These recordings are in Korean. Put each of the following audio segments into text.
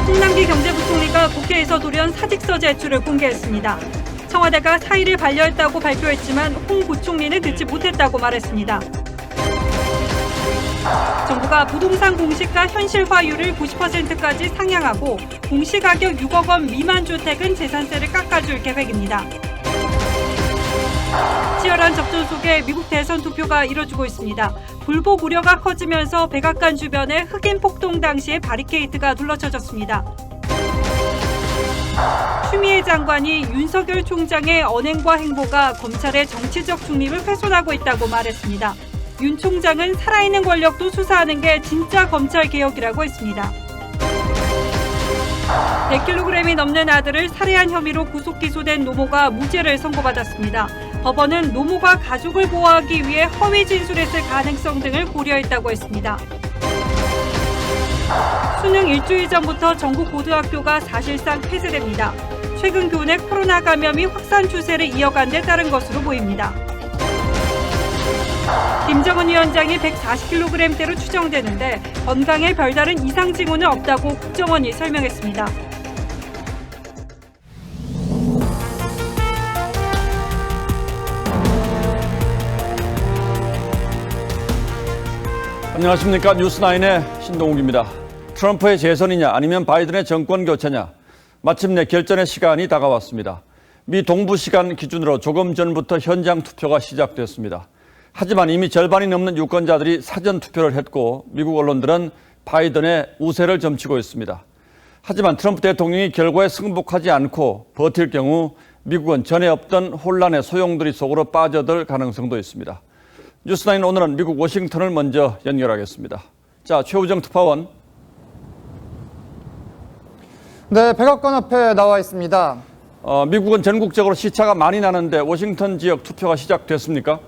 홍남기 경제부총리가 국회에서 돌연 사직서 제출을 공개했습니다. 청와대가 사의를 반려했다고 발표했지만 홍 부총리는 듣지 못했다고 말했습니다. 정부가 부동산 공시가 현실화율을 90%까지 상향하고 공시가격 6억 원 미만 주택은 재산세를 깎아줄 계획입니다. 치열한 접전 속에 미국 대선 투표가 이뤄지고 있습니다. 불복 우려가 커지면서 백악관 주변에 흑인 폭동 당시에 바리케이트가 둘러쳐졌습니다. 추미애 장관이 윤석열 총장의 언행과 행보가 검찰의 정치적 중립을 훼손하고 있다고 말했습니다. 윤 총장은 살아있는 권력도 수사하는 게 진짜 검찰 개혁이라고 했습니다. 100kg이 넘는 아들을 살해한 혐의로 구속 기소된 노모가 무죄를 선고받았습니다. 법원은 노모가 가족을 보호하기 위해 허위 진술했을 가능성 등을 고려했다고 했습니다. 수능 일주일 전부터 전국 고등학교가 사실상 폐쇄됩니다. 최근 교내 코로나 감염이 확산 추세를 이어간 데 따른 것으로 보입니다. 김정은 위원장이 140kg대로 추정되는데 건강에 별다른 이상 징후는 없다고 국정원이 설명했습니다. 안녕하십니까. 뉴스9의 신동욱입니다. 트럼프의 재선이냐 아니면 바이든의 정권 교체냐, 마침내 결전의 시간이 다가왔습니다. 미 동부 시간 기준으로 조금 전부터 현장 투표가 시작됐습니다. 하지만 이미 절반이 넘는 유권자들이 사전 투표를 했고 미국 언론들은 바이든의 우세를 점치고 있습니다. 하지만 트럼프 대통령이 결과에 승복하지 않고 버틸 경우 미국은 전에 없던 혼란의 소용돌이 속으로 빠져들 가능성도 있습니다. 뉴스9 오늘은 미국 워싱턴을 먼저 연결하겠습니다. 자, 최우정 특파원. 네, 백악관 앞에 나와 있습니다. 미국은 전국적으로 시차가 많이 나는데 워싱턴 지역 투표가 시작됐습니까?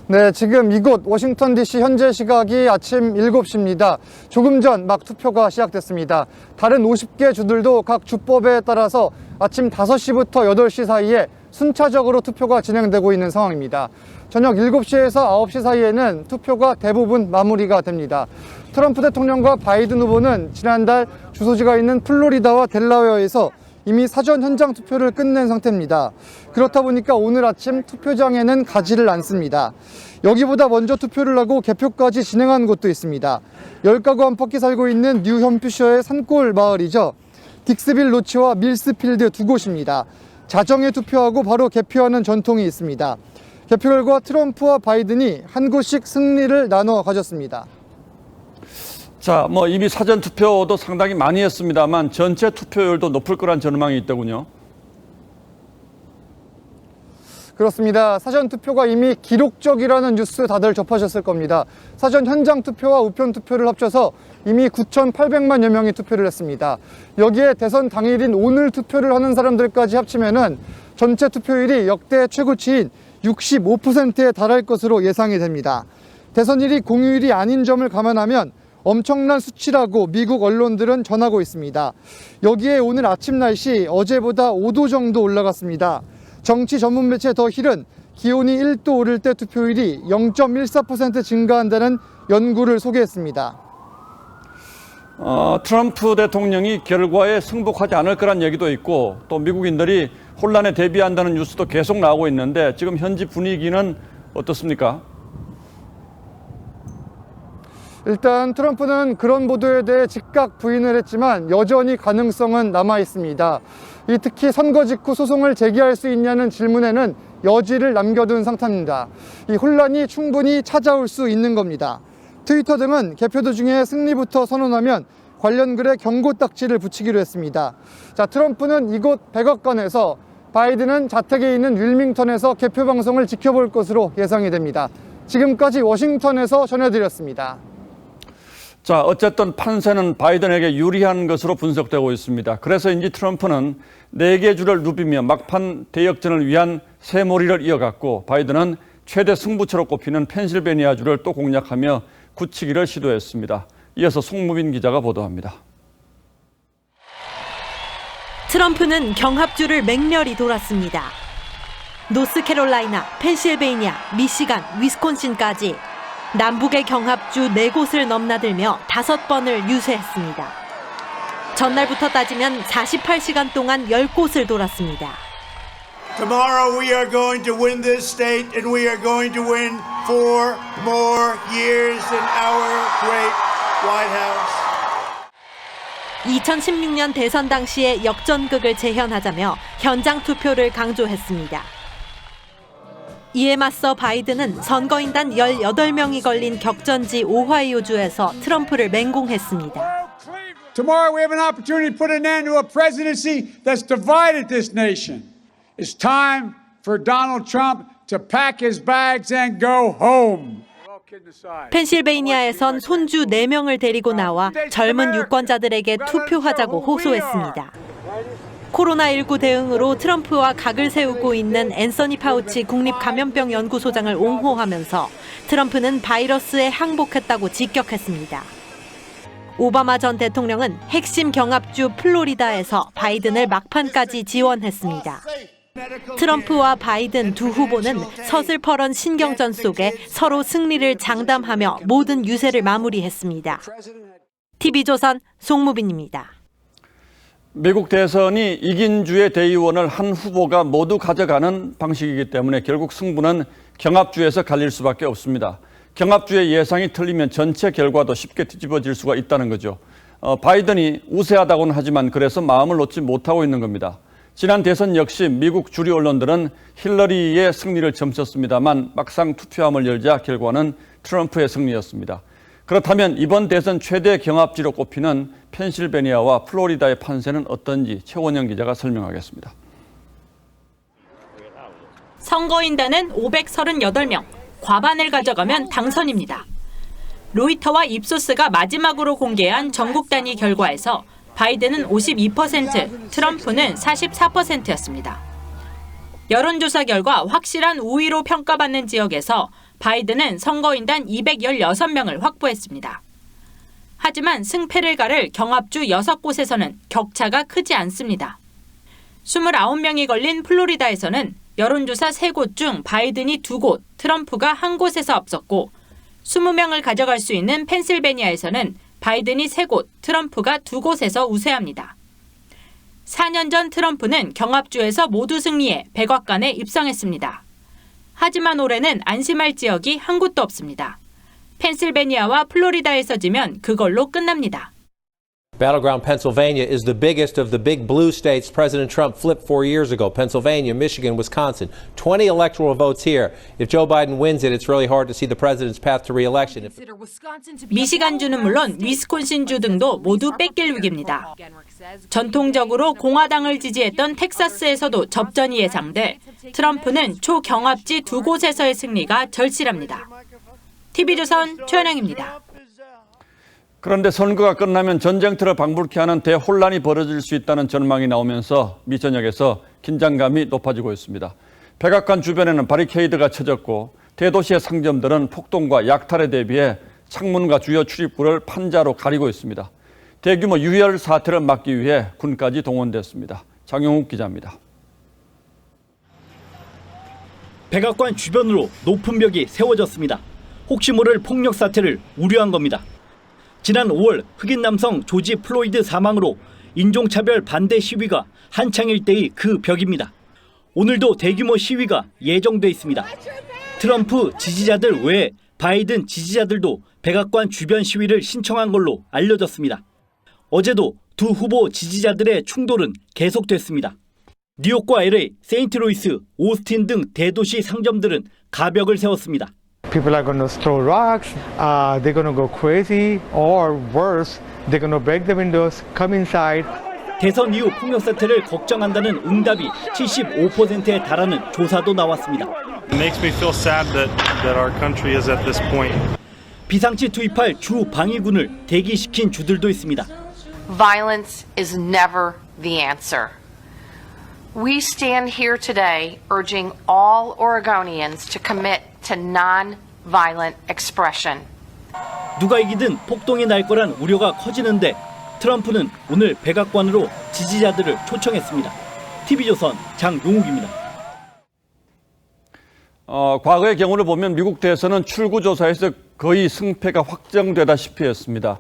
네, 지금 이곳 워싱턴 DC 현재 시각이 아침 7시입니다. 조금 전 막 투표가 시작됐습니다. 다른 50개 주들도 각 주법에 따라서 아침 5시부터 8시 사이에 순차적으로 투표가 진행되고 있는 상황입니다. 저녁 7시에서 9시 사이에는 투표가 대부분 마무리가 됩니다. 트럼프 대통령과 바이든 후보는 지난달 주소지가 있는 플로리다와 델라웨어에서 이미 사전 현장 투표를 끝낸 상태입니다. 그렇다 보니까 오늘 아침 투표장에는 가지를 않습니다. 여기보다 먼저 투표를 하고 개표까지 진행한 곳도 있습니다. 10가구 안팎이 살고 있는 뉴햄프셔의 산골 마을이죠. 딕스빌 로치와 밀스필드 두 곳입니다. 자정에 투표하고 바로 개표하는 전통이 있습니다. 개표 결과 트럼프와 바이든이 한 곳씩 승리를 나눠 가졌습니다. 자, 이미 사전 투표도 상당히 많이 했습니다만 전체 투표율도 높을 거란 전망이 있더군요. 그렇습니다. 사전 투표가 이미 기록적이라는 뉴스 다들 접하셨을 겁니다. 사전 현장 투표와 우편 투표를 합쳐서 이미 9,800만여 명이 투표를 했습니다. 여기에 대선 당일인 오늘 투표를 하는 사람들까지 합치면은 전체 투표율이 역대 최고치인 65%에 달할 것으로 예상이 됩니다. 대선일이 공휴일이 아닌 점을 감안하면 엄청난 수치라고 미국 언론들은 전하고 있습니다. 여기에 오늘 아침 날씨 어제보다 5도 정도 올라갔습니다. 정치 전문 매체 더 힐은 기온이 1도 오를 때 투표율이 0.14% 증가한다는 연구를 소개했습니다. 트럼프 대통령이 결과에 승복하지 않을 거란 얘기도 있고 또 미국인들이 혼란에 대비한다는 뉴스도 계속 나오고 있는데 지금 현지 분위기는 어떻습니까? 일단 트럼프는 그런 보도에 대해 즉각 부인을 했지만 여전히 가능성은 남아 있습니다. 특히 선거 직후 소송을 제기할 수 있냐는 질문에는 여지를 남겨둔 상태입니다. 이 혼란이 충분히 찾아올 수 있는 겁니다. 트위터 등은 개표 도중에 승리부터 선언하면 관련 글에 경고 딱지를 붙이기로 했습니다. 자, 트럼프는 이곳 백악관에서, 바이든은 자택에 있는 윌밍턴에서 개표 방송을 지켜볼 것으로 예상이 됩니다. 지금까지 워싱턴에서 전해드렸습니다. 자, 어쨌든 판세는 바이든에게 유리한 것으로 분석되고 있습니다. 그래서인지 트럼프는 4개 주를 누비며 막판 대역전을 위한 새몰이를 이어갔고 바이든은 최대 승부처로 꼽히는 펜실베니아 주를 또 공략하며 굳히기를 시도했습니다. 이어서 송무빈 기자가 보도합니다. 트럼프는 경합주를 맹렬히 돌았습니다. 노스캐롤라이나, 펜실베이니아, 미시간, 위스콘신까지 남북의 경합주 4곳을 넘나들며 5번을 유세했습니다. 전날부터 따지면 48시간 동안 10곳을 돌았습니다. Tomorrow we are going to win this state and we are going to win 4 more years in our great White House. 2016년 대선 당시의 역전극을 재현하자며 현장 투표를 강조했습니다. 이에 맞서 바이든은 선거인단 18명이 걸린 격전지 오하이오주에서 트럼프를 맹공했습니다. Tomorrow we have an opportunity to put an end to a presidency that's divided this nation. It's time for Donald Trump to pack his bags and go home. 펜실베이니아에선 손주 4명을 데리고 나와 젊은 유권자들에게 투표하자고 호소했습니다. 코로나19 대응으로 트럼프와 각을 세우고 있는 앤서니 파우치 국립감염병 연구소장을 옹호하면서 트럼프는 바이러스에 항복했다고 직격했습니다. 오바마 전 대통령은 핵심 경합주 플로리다에서 바이든을 막판까지 지원했습니다. 트럼프와 바이든 두 후보는 서슬퍼런 신경전 속에 서로 승리를 장담하며 모든 유세를 마무리했습니다. TV조선 송무빈입니다. 미국 대선이 이긴 주의 대의원을 한 후보가 모두 가져가는 방식이기 때문에 결국 승부는 경합주에서 갈릴 수밖에 없습니다. 경합주의 예상이 틀리면 전체 결과도 쉽게 뒤집어질 수가 있다는 거죠. 바이든이 우세하다고는 하지만 그래서 마음을 놓지 못하고 있는 겁니다. 지난 대선 역시 미국 주류 언론들은 힐러리의 승리를 점쳤습니다만 막상 투표함을 열자 결과는 트럼프의 승리였습니다. 그렇다면 이번 대선 최대 경합지로 꼽히는 펜실베니아와 플로리다의 판세는 어떤지 최원영 기자가 설명하겠습니다. 선거인단은 538명, 과반을 가져가면 당선입니다. 로이터와 입소스가 마지막으로 공개한 전국 단위 결과에서 바이든은 52%, 트럼프는 44%였습니다. 여론조사 결과 확실한 우위로 평가받는 지역에서 바이든은 선거인단 216명을 확보했습니다. 하지만 승패를 가를 경합주 6곳에서는 격차가 크지 않습니다. 29명이 걸린 플로리다에서는 여론조사 3곳 중 바이든이 2곳, 트럼프가 1곳에서 앞섰고 20명을 가져갈 수 있는 펜실베니아에서는 바이든이 3곳, 트럼프가 2곳에서 우세합니다. 4년 전 트럼프는 경합주에서 모두 승리해 백악관에 입성했습니다. 하지만 올해는 안심할 지역이 한 곳도 없습니다. 펜실베니아와 플로리다에서 지면 그걸로 끝납니다. Battleground Pennsylvania is the biggest of the big blue states President Trump flipped 4 years ago. Pennsylvania, Michigan, Wisconsin. 20 electoral votes here. If Joe Biden wins it, it's really hard to see the president's path to re-election. 미시간주는 물론 위스콘신주 등도 모두 뺏길 위기입니다. 전통적으로 공화당을 지지했던 텍사스에서도 접전이 예상돼 트럼프는 초경합지 2곳에서의 승리가 절실합니다. TV조선 최연영입니다. 그런데 선거가 끝나면 전쟁터를 방불케 하는 대혼란이 벌어질 수 있다는 전망이 나오면서 미 전역에서 긴장감이 높아지고 있습니다. 백악관 주변에는 바리케이드가 쳐졌고 대도시의 상점들은 폭동과 약탈에 대비해 창문과 주요 출입구를 판자로 가리고 있습니다. 대규모 유혈 사태를 막기 위해 군까지 동원됐습니다. 장용욱 기자입니다. 백악관 주변으로 높은 벽이 세워졌습니다. 혹시 모를 폭력 사태를 우려한 겁니다. 지난 5월 흑인 남성 조지 플로이드 사망으로 인종차별 반대 시위가 한창일 때의 그 벽입니다. 오늘도 대규모 시위가 예정돼 있습니다. 트럼프 지지자들 외에 바이든 지지자들도 백악관 주변 시위를 신청한 걸로 알려졌습니다. 어제도 두 후보 지지자들의 충돌은 계속됐습니다. 뉴욕과 LA, 세인트루이스, 오스틴 등 대도시 상점들은 가벽을 세웠습니다. People are going to throw rocks, they're going to go crazy, or worse, they're going to break the windows, come inside. 대선 이후 폭력 사태를 걱정한다는 응답이 75%에 달하는 조사도 나왔습니다. It makes me feel sad that our country is at this point. 비상치 투입할 주 방위군을 대기시킨 주들도 있습니다. Violence is never the answer. We stand here today urging all Oregonians to commit to non-violent expression. 누가 이기든 폭동이 날 거란 우려가 커지는데 트럼프는 오늘 백악관으로 지지자들을 초청했습니다. TV조선 장용욱입니다. 과거의 경우를 보면 미국 대선은 출구조사에서 거의 승패가 확정되다시피 했습니다.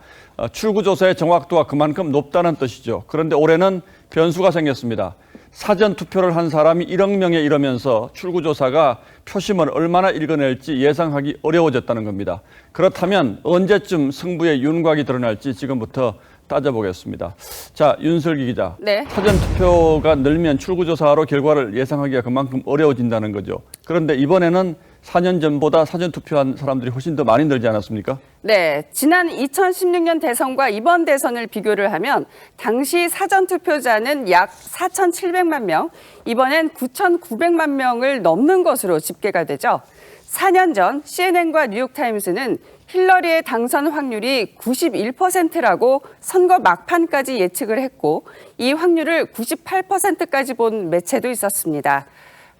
출구조사의 정확도가 그만큼 높다는 뜻이죠. 그런데 올해는 변수가 생겼습니다. 사전투표를 한 사람이 1억 명에 이르면서 출구조사가 표심을 얼마나 읽어낼지 예상하기 어려워졌다는 겁니다. 그렇다면 언제쯤 승부의 윤곽이 드러날지 지금부터 따져보겠습니다. 자, 윤슬기 기자. 네. 사전투표가 늘면 출구조사로 결과를 예상하기가 그만큼 어려워진다는 거죠. 그런데 이번에는 4년 전보다 사전투표한 사람들이 훨씬 더 많이 늘지 않았습니까? 네, 지난 2016년 대선과 이번 대선을 비교를 하면 당시 사전투표자는 약 4,700만 명, 이번엔 9,900만 명을 넘는 것으로 집계가 되죠. 4년 전 CNN과 뉴욕타임스는 힐러리의 당선 확률이 91%라고 선거 막판까지 예측을 했고 이 확률을 98%까지 본 매체도 있었습니다.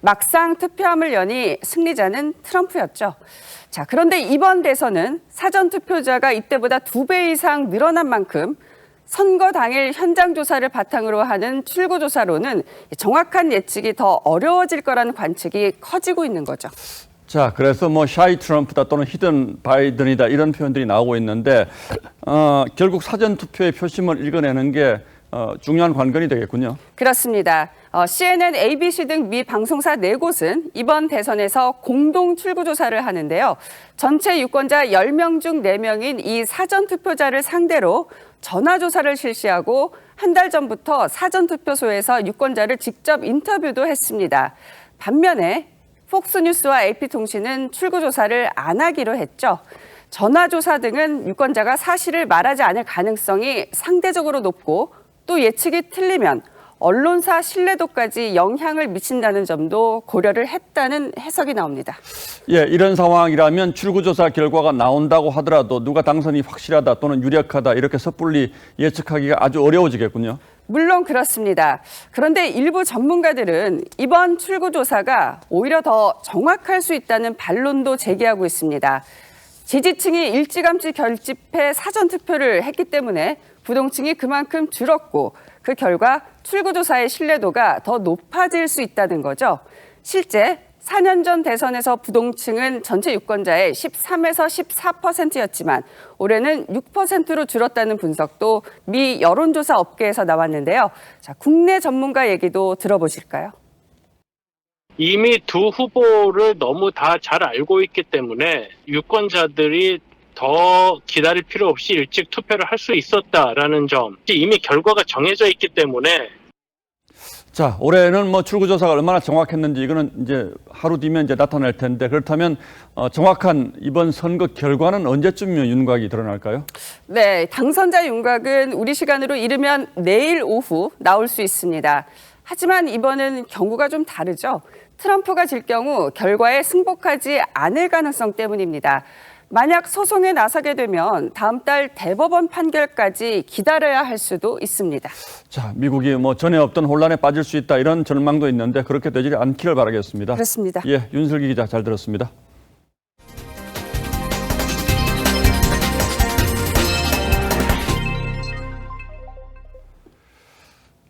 막상 투표함을 여니 승리자는 트럼프였죠. 자, 그런데 이번 대선은 사전투표자가 이때보다 2배 이상 늘어난 만큼 선거 당일 현장 조사를 바탕으로 하는 출구조사로는 정확한 예측이 더 어려워질 거라는 관측이 커지고 있는 거죠. 자, 그래서 뭐 샤이 트럼프다 또는 히든 바이든이다 이런 표현들이 나오고 있는데 결국 사전투표의 표심을 읽어내는 게 중요한 관건이 되겠군요. 그렇습니다. CNN, ABC 등 미 방송사 4곳은 이번 대선에서 공동 출구조사를 하는데요. 전체 유권자 10명 중 4명인 이 사전투표자를 상대로 전화조사를 실시하고 한 달 전부터 사전투표소에서 유권자를 직접 인터뷰도 했습니다. 반면에 폭스뉴스와 AP통신은 출구조사를 안 하기로 했죠. 전화조사 등은 유권자가 사실을 말하지 않을 가능성이 상대적으로 높고 또 예측이 틀리면 언론사 신뢰도까지 영향을 미친다는 점도 고려를 했다는 해석이 나옵니다. 예, 이런 상황이라면 출구조사 결과가 나온다고 하더라도 누가 당선이 확실하다 또는 유력하다 이렇게 섣불리 예측하기가 아주 어려워지겠군요. 물론 그렇습니다. 그런데 일부 전문가들은 이번 출구조사가 오히려 더 정확할 수 있다는 반론도 제기하고 있습니다. 지지층이 일찌감치 결집해 사전투표를 했기 때문에 부동층이 그만큼 줄었고 그 결과 출구조사의 신뢰도가 더 높아질 수 있다는 거죠. 실제 4년 전 대선에서 부동층은 전체 유권자의 13에서 14%였지만 올해는 6%로 줄었다는 분석도 미 여론조사 업계에서 나왔는데요. 자, 국내 전문가 얘기도 들어보실까요? 이미 두 후보를 너무 다 잘 알고 있기 때문에 유권자들이 더 기다릴 필요 없이 일찍 투표를 할 수 있었다라는 점, 이미 결과가 정해져 있기 때문에. 자, 올해는 뭐 출구조사가 얼마나 정확했는지 이거는 이제 하루 뒤면 이제 나타날 텐데 그렇다면 정확한 이번 선거 결과는 언제쯤이면 윤곽이 드러날까요? 네, 당선자 윤곽은 우리 시간으로 이르면 내일 오후 나올 수 있습니다. 하지만 이번은 경우가 좀 다르죠. 트럼프가 질 경우 결과에 승복하지 않을 가능성 때문입니다. 만약 소송에 나서게 되면 다음 달 대법원 판결까지 기다려야 할 수도 있습니다. 자, 미국이 뭐 전에 없던 혼란에 빠질 수 있다 이런 전망도 있는데 그렇게 되지 않기를 바라겠습니다. 그렇습니다. 예, 윤슬기 기자 잘 들었습니다.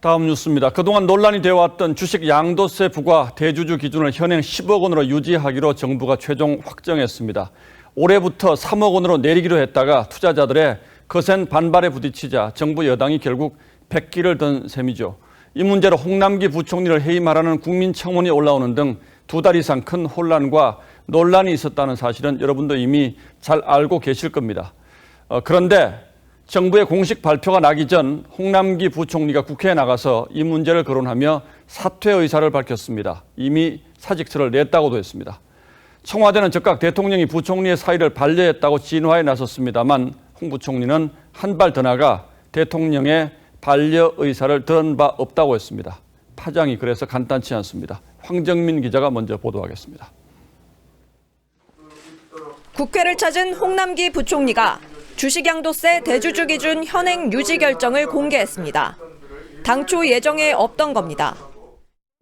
다음 뉴스입니다. 그동안 논란이 되어왔던 주식 양도세 부과 대주주 기준을 현행 10억 원으로 유지하기로 정부가 최종 확정했습니다. 올해부터 3억 원으로 내리기로 했다가 투자자들의 거센 반발에 부딪히자 정부 여당이 결국 백기를 든 셈이죠. 이 문제로 홍남기 부총리를 해임하라는 국민청원이 올라오는 등 2달 이상 큰 혼란과 논란이 있었다는 사실은 여러분도 이미 잘 알고 계실 겁니다. 그런데 정부의 공식 발표가 나기 전 홍남기 부총리가 국회에 나가서 이 문제를 거론하며 사퇴 의사를 밝혔습니다. 이미 사직서를 냈다고도 했습니다. 청와대는 즉각 대통령이 부총리의 사의를 반려했다고 진화에 나섰습니다만 홍 부총리는 한 발 더 나가 대통령의 반려 의사를 들은 바 없다고 했습니다. 파장이 그래서 간단치 않습니다. 황정민 기자가 먼저 보도하겠습니다. 국회를 찾은 홍남기 부총리가 주식양도세 대주주 기준 현행 유지 결정을 공개했습니다. 당초 예정에 없던 겁니다.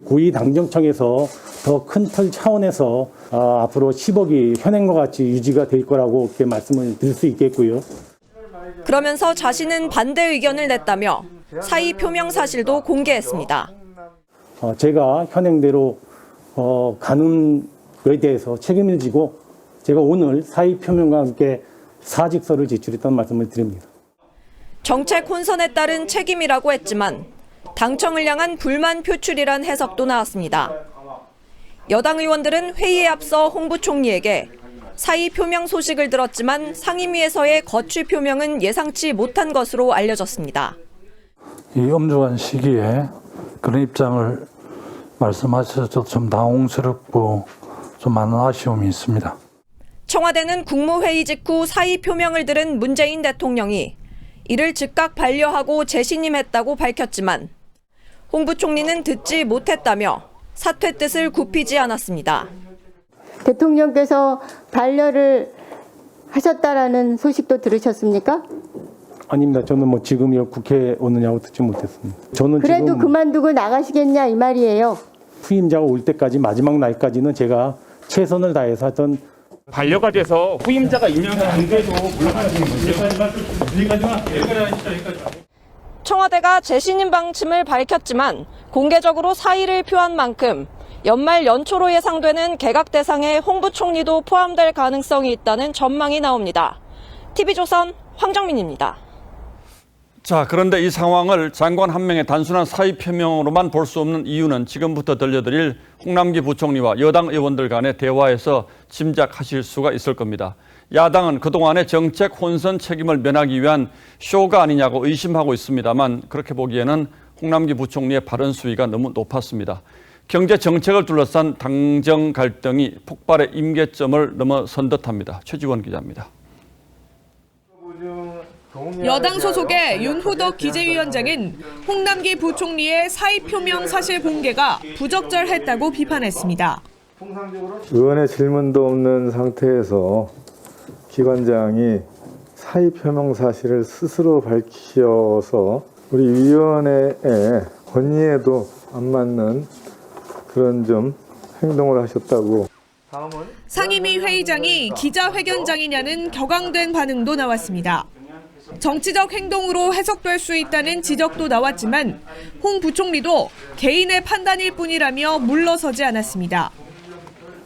고위 당정청에서 더 큰 틀 차원에서 앞으로 10억이 현행과 같이 유지가 될 거라고 이렇게 말씀을 드릴 수 있겠고요. 그러면서 자신은 반대 의견을 냈다며 사의 표명 사실도 공개했습니다. 제가 현행대로 가는 거에 대해서 책임을 지고 제가 오늘 사의 표명과 함께 사직서를 제출했다는 말씀을 드립니다. 정책 혼선에 따른 책임이라고 했지만 당청을 향한 불만 표출이란 해석도 나왔습니다. 여당 의원들은 회의에 앞서 홍 부총리에게 사의 표명 소식을 들었지만 상임위에서의 거취 표명은 예상치 못한 것으로 알려졌습니다. 이 엄중한 시기에 그런 입장을 말씀하셔서 좀 당혹스럽고 좀 많은 아쉬움이 있습니다. 청와대는 국무회의 직후 사의 표명을 들은 문재인 대통령이 이를 즉각 반려하고 재신임했다고 밝혔지만 홍 부총리는 듣지 못했다며 사퇴 뜻을 굽히지 않았습니다. 대통령께서 반려를 하셨다라는 소식도 들으셨습니까? 아닙니다. 저는 지금 국회에 오느냐고 듣지 못했습니다. 저는 그래도 지금 그만두고 나가시겠냐 이 말이에요. 후임자가 올 때까지 마지막 날까지는 제가 최선을 다해서 하던 반려가 돼서 후임자가 임명한 데도 물러가야 되는 거죠. 청와대가 재신임 방침을 밝혔지만 공개적으로 사의를 표한 만큼 연말 연초로 예상되는 개각 대상에 홍 부총리도 포함될 가능성이 있다는 전망이 나옵니다. TV조선 황정민입니다. 자, 그런데 이 상황을 장관 한 명의 단순한 사의 표명으로만 볼 수 없는 이유는 지금부터 들려드릴 홍남기 부총리와 여당 의원들 간의 대화에서 짐작하실 수가 있을 겁니다. 야당은 그동안의 정책 혼선 책임을 면하기 위한 쇼가 아니냐고 의심하고 있습니다만 그렇게 보기에는 홍남기 부총리의 발언 수위가 너무 높았습니다. 경제 정책을 둘러싼 당정 갈등이 폭발의 임계점을 넘어선 듯합니다. 최지원 기자입니다. 여당 소속의 윤호덕 기재위원장은 홍남기 부총리의 사의 표명 사실 공개가 부적절했다고 비판했습니다. 의원의 질문도 없는 상태에서 기관장이 사의 표명 사실을 스스로 밝혀서 우리 위원회의 권위에도 안 맞는 그런 좀 행동을 하셨다고. 상임위 회의장이 기자회견장이냐는 격앙된 반응도 나왔습니다. 정치적 행동으로 해석될 수 있다는 지적도 나왔지만 홍 부총리도 개인의 판단일 뿐이라며 물러서지 않았습니다.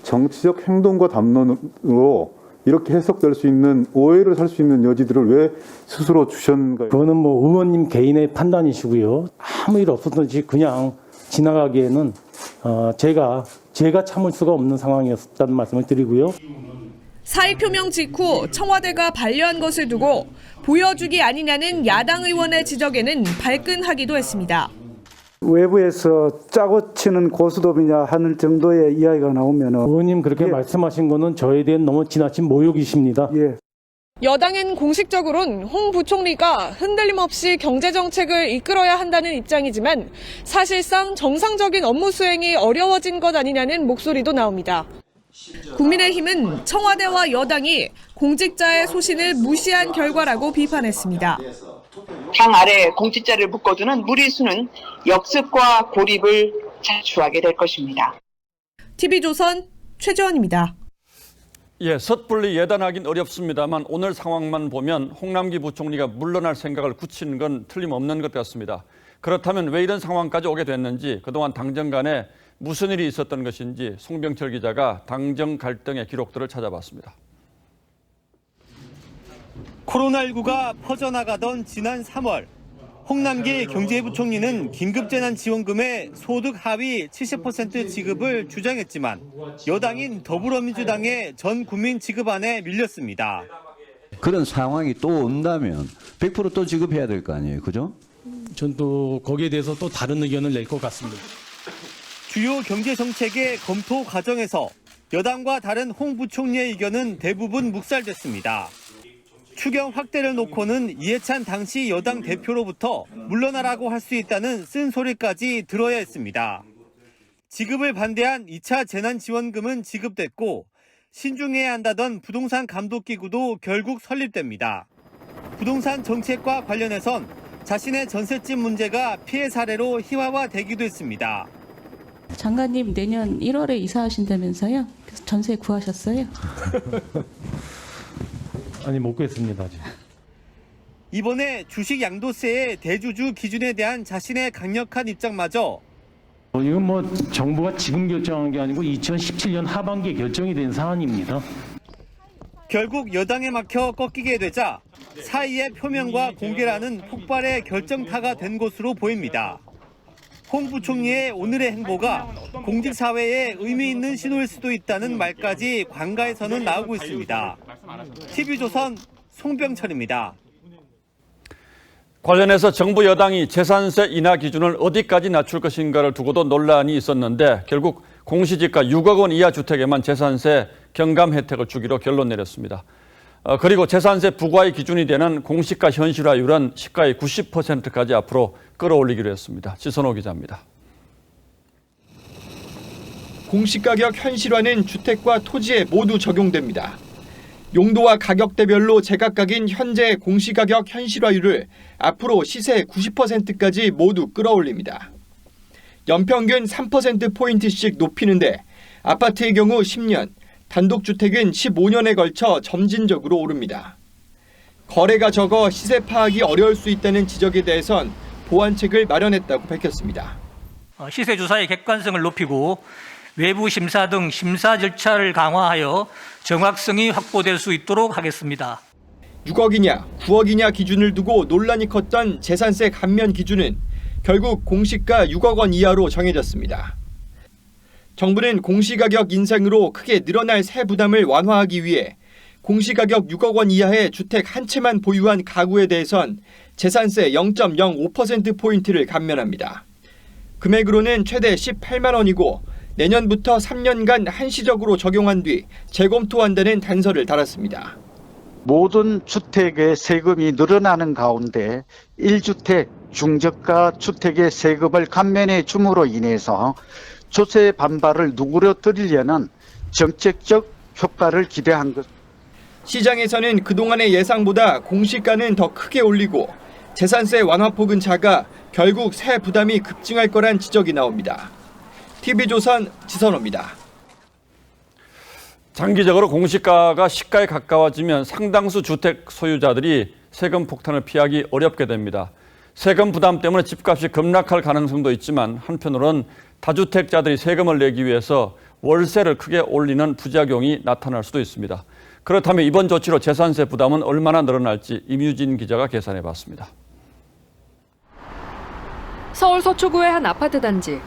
정치적 행동과 담론으로 이렇게 해석될 수 있는 오해를 살 수 있는 여지들을 왜 스스로 주셨는가요? 그거는 의원님 개인의 판단이시고요. 아무 일 없었던지 그냥 지나가기에는 제가 참을 수가 없는 상황이었다는 말씀을 드리고요. 사의 표명 직후 청와대가 반려한 것을 두고 보여주기 아니냐는 야당 의원의 지적에는 발끈하기도 했습니다. 외부에서 짜고 치는 고스톱이냐 하는 정도의 이야기가 나오면 의원님 그렇게 말씀하신 거는 저에 대한 너무 지나친 모욕이십니다. 예. 여당은 공식적으로는 홍 부총리가 흔들림 없이 경제정책을 이끌어야 한다는 입장이지만 사실상 정상적인 업무 수행이 어려워진 것 아니냐는 목소리도 나옵니다. 국민의힘은 청와대와 여당이 공직자의 소신을 무시한 결과라고 비판했습니다. 당 아래 공직자를 묶어두는 무리수는 역습과 고립을 자초하게 될 것입니다. TV조선 최재원입니다. 예, 섣불리 예단하긴 어렵습니다만 오늘 상황만 보면 홍남기 부총리가 물러날 생각을 굳히는 건 틀림없는 것 같습니다. 그렇다면 왜 이런 상황까지 오게 됐는지, 그동안 당정 간에 무슨 일이 있었던 것인지 송병철 기자가 당정 갈등의 기록들을 찾아봤습니다. 코로나19가 퍼져나가던 지난 3월, 홍남기 경제부총리는 긴급재난지원금의 소득 하위 70% 지급을 주장했지만 여당인 더불어민주당의 전 국민 지급안에 밀렸습니다. 그런 상황이 또 온다면 100% 또 지급해야 될 거 아니에요, 그죠? 전 또 거기에 대해서 또 다른 의견을 낼 것 같습니다. 주요 경제정책의 검토 과정에서 여당과 다른 홍 부총리의 의견은 대부분 묵살됐습니다. 추경 확대를 놓고는 이해찬 당시 여당 대표로부터 물러나라고 할 수 있다는 쓴소리까지 들어야 했습니다. 지급을 반대한 2차 재난지원금은 지급됐고 신중해야 한다던 부동산 감독기구도 결국 설립됩니다. 부동산 정책과 관련해선 자신의 전셋집 문제가 피해 사례로 희화화되기도 했습니다. 장관님 내년 1월에 이사하신다면서요? 그래서 전세 구하셨어요? 아니 못 구했습니다. 아직. 이번에 주식 양도세의 대주주 기준에 대한 자신의 강력한 입장마저 이건 정부가 지금 결정한 게 아니고 2017년 하반기에 결정이 된 사안입니다. 결국 여당에 막혀 꺾이게 되자 사이의 표명과 공개라는 폭발의 결정타가 된 것으로 보입니다. 홍 부총리의 오늘의 행보가 공직사회에 의미 있는 신호일 수도 있다는 말까지 관가에서는 나오고 있습니다. TV조선 송병철입니다. 관련해서 정부 여당이 재산세 인하 기준을 어디까지 낮출 것인가를 두고도 논란이 있었는데 결국 공시지가 6억 원 이하 주택에만 재산세 경감 혜택을 주기로 결론 내렸습니다. 그리고 재산세 부과의 기준이 되는 공시가 현실화율은 시가의 90%까지 앞으로 끌어올리기로 했습니다. 지선호 기자입니다. 공시가격 현실화는 주택과 토지에 모두 적용됩니다. 용도와 가격대별로 제각각인 현재 공시가격 현실화율을 앞으로 시세 90%까지 모두 끌어올립니다. 연평균 3%포인트씩 높이는데 아파트의 경우 10년, 단독주택은 15년에 걸쳐 점진적으로 오릅니다. 거래가 적어 시세 파악이 어려울 수 있다는 지적에 대해선 보완책을 마련했다고 밝혔습니다. 시세 조사의 객관성을 높이고 외부 심사 등 심사 절차를 강화하여 정확성이 확보될 수 있도록 하겠습니다. 6억이냐 9억이냐 기준을 두고 논란이 컸던 재산세 감면 기준은 결국 공시가 6억 원 이하로 정해졌습니다. 정부는 공시가격 인상으로 크게 늘어날 세 부담을 완화하기 위해 공시가격 6억 원 이하의 주택 한 채만 보유한 가구에 대해선 재산세 0.05%포인트를 감면합니다. 금액으로는 최대 18만 원이고 내년부터 3년간 한시적으로 적용한 뒤 재검토한다는 단서를 달았습니다. 모든 주택의 세금이 늘어나는 가운데 1주택, 중저가 주택의 세금을 감면해 줌으로 인해서 조세 반발을 누그러뜨리려는 정책적 효과를 기대한 것. 시장에서는 그동안의 예상보다 공시가는 더 크게 올리고 재산세 완화폭은 작아 결국 세 부담이 급증할 거란 지적이 나옵니다. TV조선 지선호입니다. 장기적으로 공시가가 시가에 가까워지면 상당수 주택 소유자들이 세금 폭탄을 피하기 어렵게 됩니다. 세금 부담 때문에 집값이 급락할 가능성도 있지만 한편으로는 다주택자들이 세금을 내기 위해서 월세를 크게 올리는 부작용이 나타날 수도 있습니다. 그렇다면 이번 조치로 재산세 부담은 얼마나 늘어날지 임유진 기자가 계산해봤습니다. 서울 서초구의 한 아파트 단지.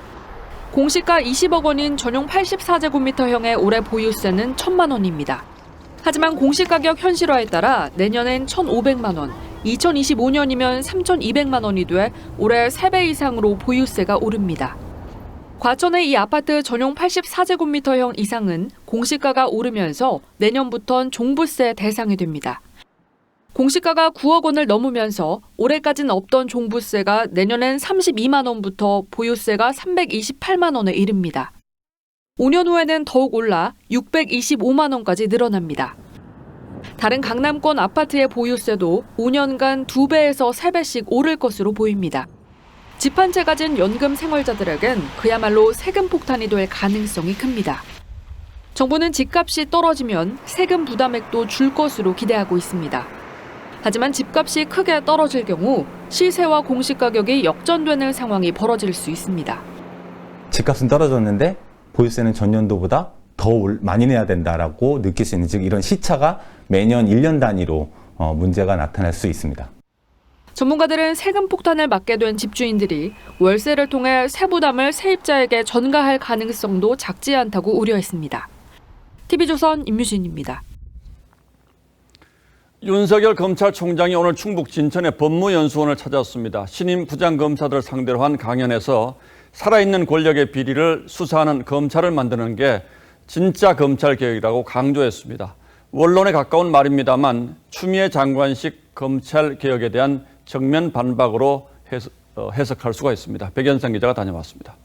공시가 20억 원인 전용 84제곱미터형의 올해 보유세는 1,000만 원입니다. 하지만 공시가격 현실화에 따라 내년엔 1,500만 원, 2025년이면 3,200만 원이 돼 올해 3배 이상으로 보유세가 오릅니다. 과천의 이 아파트 전용 84제곱미터형 이상은 공시가가 오르면서 내년부턴 종부세 대상이 됩니다. 공시가가 9억 원을 넘으면서 올해까지는 없던 종부세가 내년엔 32만 원부터 보유세가 328만 원에 이릅니다. 5년 후에는 더욱 올라 625만 원까지 늘어납니다. 다른 강남권 아파트의 보유세도 5년간 2배에서 3배씩 오를 것으로 보입니다. 집 한 채 가진 연금 생활자들에겐 그야말로 세금 폭탄이 될 가능성이 큽니다. 정부는 집값이 떨어지면 세금 부담액도 줄 것으로 기대하고 있습니다. 하지만 집값이 크게 떨어질 경우 시세와 공시가격이 역전되는 상황이 벌어질 수 있습니다. 집값은 떨어졌는데 보유세는 전년도보다 더 많이 내야 된다라고 느낄 수 있는, 즉 이런 시차가 매년 1년 단위로 문제가 나타날 수 있습니다. 전문가들은 세금 폭탄을 맞게 된 집주인들이 월세를 통해 세부담을 세입자에게 전가할 가능성도 작지 않다고 우려했습니다. TV조선 임유진입니다. 윤석열 검찰총장이 오늘 충북 진천의 법무연수원을 찾았습니다. 신임 부장검사들을 상대로 한 강연에서 살아있는 권력의 비리를 수사하는 검찰을 만드는 게 진짜 검찰개혁이라고 강조했습니다. 원론에 가까운 말입니다만 추미애 장관식 검찰개혁에 대한 정면 반박으로 해석할 수가 있습니다. 백연상 기자가 다녀왔습니다.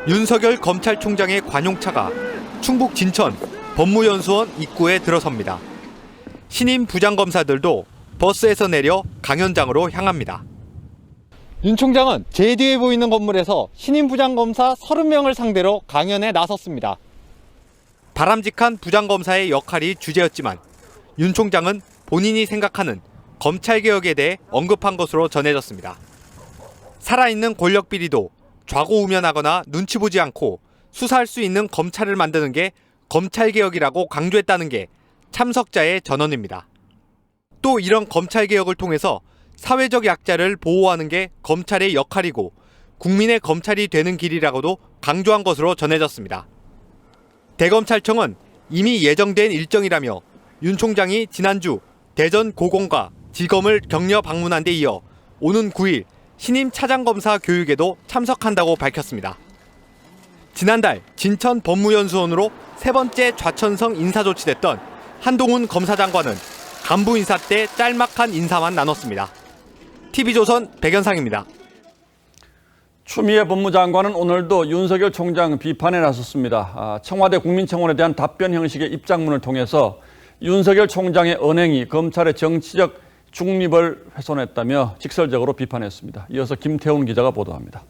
윤석열 검찰총장의 관용차가 충북 진천 법무연수원 입구에 들어섭니다. 신임 부장검사들도 버스에서 내려 강연장으로 향합니다. 윤 총장은 제 뒤에 보이는 건물에서 신임 부장검사 30명을 상대로 강연에 나섰습니다. 바람직한 부장검사의 역할이 주제였지만 윤 총장은 본인이 생각하는 검찰개혁에 대해 언급한 것으로 전해졌습니다. 살아있는 권력비리도 좌고우면하거나 눈치 보지 않고 수사할 수 있는 검찰을 만드는 게 검찰개혁이라고 강조했다는 게 참석자의 전언입니다. 또 이런 검찰개혁을 통해서 사회적 약자를 보호하는 게 검찰의 역할이고 국민의 검찰이 되는 길이라고도 강조한 것으로 전해졌습니다. 대검찰청은 이미 예정된 일정이라며 윤 총장이 지난주 대전 고검과 지검을 격려 방문한 데 이어 오는 9일 신임 차장검사 교육에도 참석한다고 밝혔습니다. 지난달 진천 법무연수원으로 세 번째 좌천성 인사 조치됐던 한동훈 검사장관은 간부 인사 때 짤막한 인사만 나눴습니다. TV조선 백연상입니다. 추미애 법무장관은 오늘도 윤석열 총장 비판에 나섰습니다. 청와대 국민청원에 대한 답변 형식의 입장문을 통해서 윤석열 총장의 언행이 검찰의 정치적 중립을 훼손했다며 직설적으로 비판했습니다. 이어서 김태훈 기자가 보도합니다.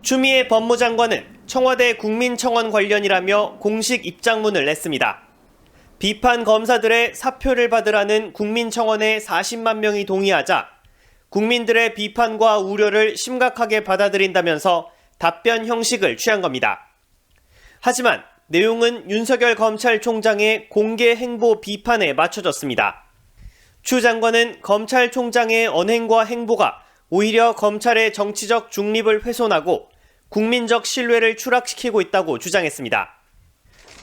추미애 법무장관은 청와대 국민청원 관련이라며 공식 입장문을 냈습니다. 비판 검사들의 사표를 받으라는 국민청원에 40만 명이 동의하자 국민들의 비판과 우려를 심각하게 받아들인다면서 답변 형식을 취한 겁니다. 하지만 내용은 윤석열 검찰총장의 공개 행보 비판에 맞춰졌습니다. 추 장관은 검찰총장의 언행과 행보가 오히려 검찰의 정치적 중립을 훼손하고 국민적 신뢰를 추락시키고 있다고 주장했습니다.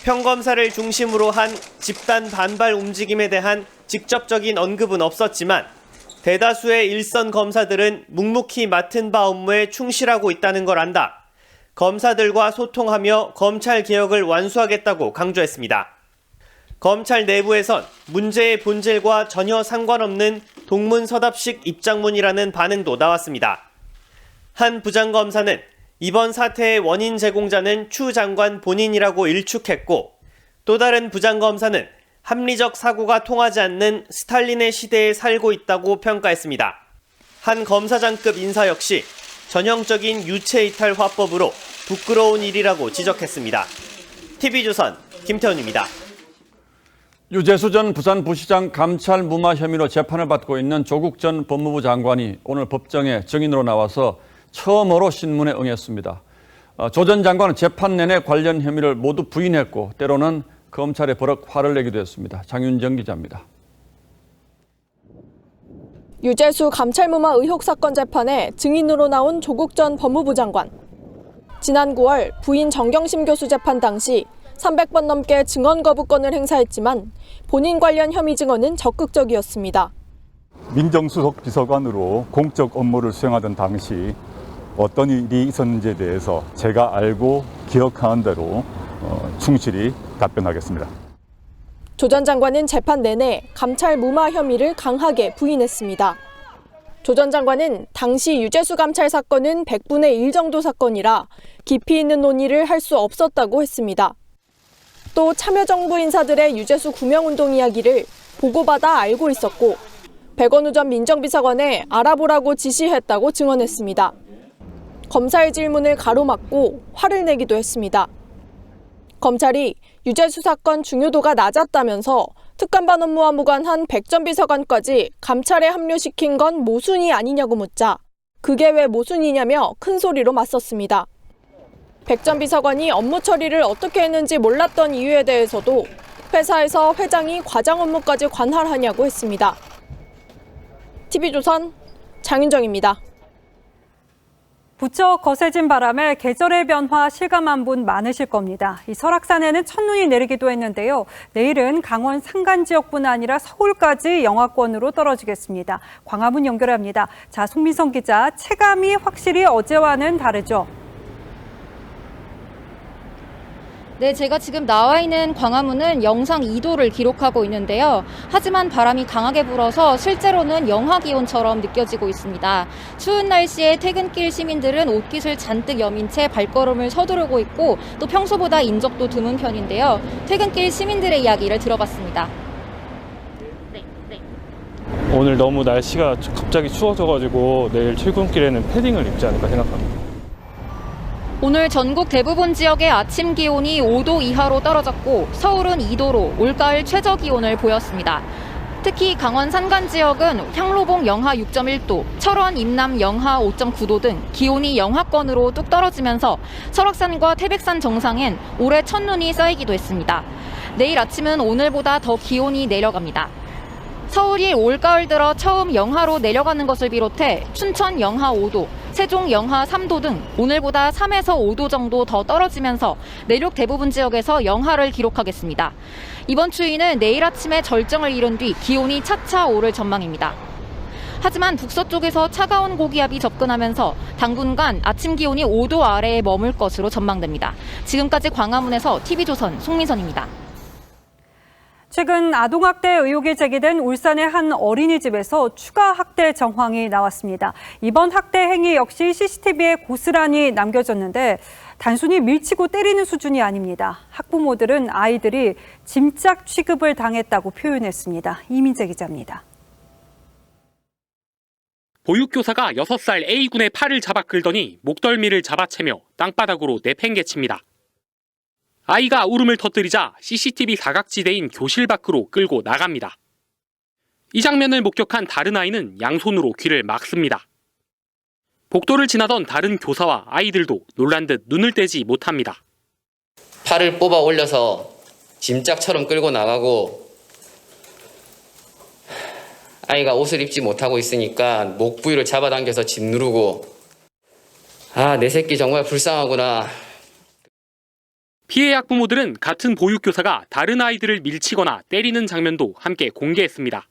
평검사를 중심으로 한 집단 반발 움직임에 대한 직접적인 언급은 없었지만 대다수의 일선 검사들은 묵묵히 맡은 바 업무에 충실하고 있다는 걸 안다. 검사들과 소통하며 검찰 개혁을 완수하겠다고 강조했습니다. 검찰 내부에선 문제의 본질과 전혀 상관없는 동문서답식 입장문이라는 반응도 나왔습니다. 한 부장검사는 이번 사태의 원인 제공자는 추 장관 본인이라고 일축했고, 또 다른 부장검사는 합리적 사고가 통하지 않는 스탈린의 시대에 살고 있다고 평가했습니다. 한 검사장급 인사 역시 전형적인 유체이탈 화법으로 부끄러운 일이라고 지적했습니다. TV조선 김태훈입니다. 유재수 전 부산부시장 감찰 무마 혐의로 재판을 받고 있는 조국 전 법무부 장관이 오늘 법정에 증인으로 나와서 처음으로 신문에 응했습니다. 조 전 장관은 재판 내내 관련 혐의를 모두 부인했고 때로는 검찰에 버럭 화를 내기도 했습니다. 장윤정 기자입니다. 유재수 감찰무마 의혹 사건 재판에 증인으로 나온 조국 전 법무부 장관. 지난 9월 부인 정경심 교수 재판 당시 300번 넘게 증언 거부권을 행사했지만 본인 관련 혐의 증언은 적극적이었습니다. 민정수석 비서관으로 공적 업무를 수행하던 당시 어떤 일이 있었는지에 대해서 제가 알고 기억하는 대로 충실히 답변하겠습니다. 조 전 장관은 재판 내내 감찰 무마 혐의를 강하게 부인했습니다. 조 전 장관은 당시 유재수 감찰 사건은 100분의 1 정도 사건이라 깊이 있는 논의를 할 수 없었다고 했습니다. 또 참여정부 인사들의 유재수 구명운동 이야기를 보고받아 알고 있었고 백원우 전 민정비서관에 알아보라고 지시했다고 증언했습니다. 검사의 질문을 가로막고 화를 내기도 했습니다. 검찰이 유재수 사건 중요도가 낮았다면서 특감반 업무와 무관한 백 전 비서관까지 감찰에 합류시킨 건 모순이 아니냐고 묻자 그게 왜 모순이냐며 큰 소리로 맞섰습니다. 백 전 비서관이 업무 처리를 어떻게 했는지 몰랐던 이유에 대해서도 회사에서 회장이 과장 업무까지 관할하냐고 했습니다. TV조선 장윤정입니다. 부쩍 거세진 바람에 계절의 변화 실감한 분 많으실 겁니다. 이 설악산에는 첫눈이 내리기도 했는데요. 내일은 강원 산간 지역뿐 아니라 서울까지 영하권으로 떨어지겠습니다. 광화문 연결합니다. 자, 송민성 기자, 체감이 확실히 어제와는 다르죠? 네, 제가 지금 나와 있는 광화문은 영상 2도를 기록하고 있는데요. 하지만 바람이 강하게 불어서 실제로는 영하 기온처럼 느껴지고 있습니다. 추운 날씨에 퇴근길 시민들은 옷깃을 잔뜩 여민 채 발걸음을 서두르고 있고 또 평소보다 인적도 드문 편인데요. 퇴근길 시민들의 이야기를 들어봤습니다. 오늘 너무 날씨가 갑자기 추워져가지고 내일 출근길에는 패딩을 입지 않을까 생각합니다. 오늘 전국 대부분 지역의 아침 기온이 5도 이하로 떨어졌고 서울은 2도로 올가을 최저 기온을 보였습니다. 특히 강원 산간 지역은 향로봉 영하 6.1도, 철원 임남 영하 5.9도 등 기온이 영하권으로 뚝 떨어지면서 설악산과 태백산 정상엔 올해 첫눈이 쌓이기도 했습니다. 내일 아침은 오늘보다 더 기온이 내려갑니다. 서울이 올가을 들어 처음 영하로 내려가는 것을 비롯해 춘천 영하 5도, 세종 영하 3도 등 오늘보다 3에서 5도 정도 더 떨어지면서 내륙 대부분 지역에서 영하를 기록하겠습니다. 이번 추위는 내일 아침에 절정을 이룬 뒤 기온이 차차 오를 전망입니다. 하지만 북서쪽에서 차가운 고기압이 접근하면서 당분간 아침 기온이 5도 아래에 머물 것으로 전망됩니다. 지금까지 광화문에서 TV조선 송민선입니다. 최근 아동학대 의혹이 제기된 울산의 한 어린이집에서 추가 학대 정황이 나왔습니다. 이번 학대 행위 역시 CCTV에 고스란히 남겨졌는데 단순히 밀치고 때리는 수준이 아닙니다. 학부모들은 아이들이 짐짝 취급을 당했다고 표현했습니다. 이민재 기자입니다. 보육교사가 6살 A군의 팔을 잡아 끌더니 목덜미를 잡아채며 땅바닥으로 내팽개칩니다. 아이가 울음을 터뜨리자 CCTV 사각지대인 교실 밖으로 끌고 나갑니다. 이 장면을 목격한 다른 아이는 양손으로 귀를 막습니다. 복도를 지나던 다른 교사와 아이들도 놀란 듯 눈을 떼지 못합니다. 팔을 뽑아 올려서 짐짝처럼 끌고 나가고 아이가 옷을 입지 못하고 있으니까 목 부위를 잡아당겨서 짓누르고 내 새끼 정말 불쌍하구나. 피해 학부모들은 같은 보육교사가 다른 아이들을 밀치거나 때리는 장면도 함께 공개했습니다.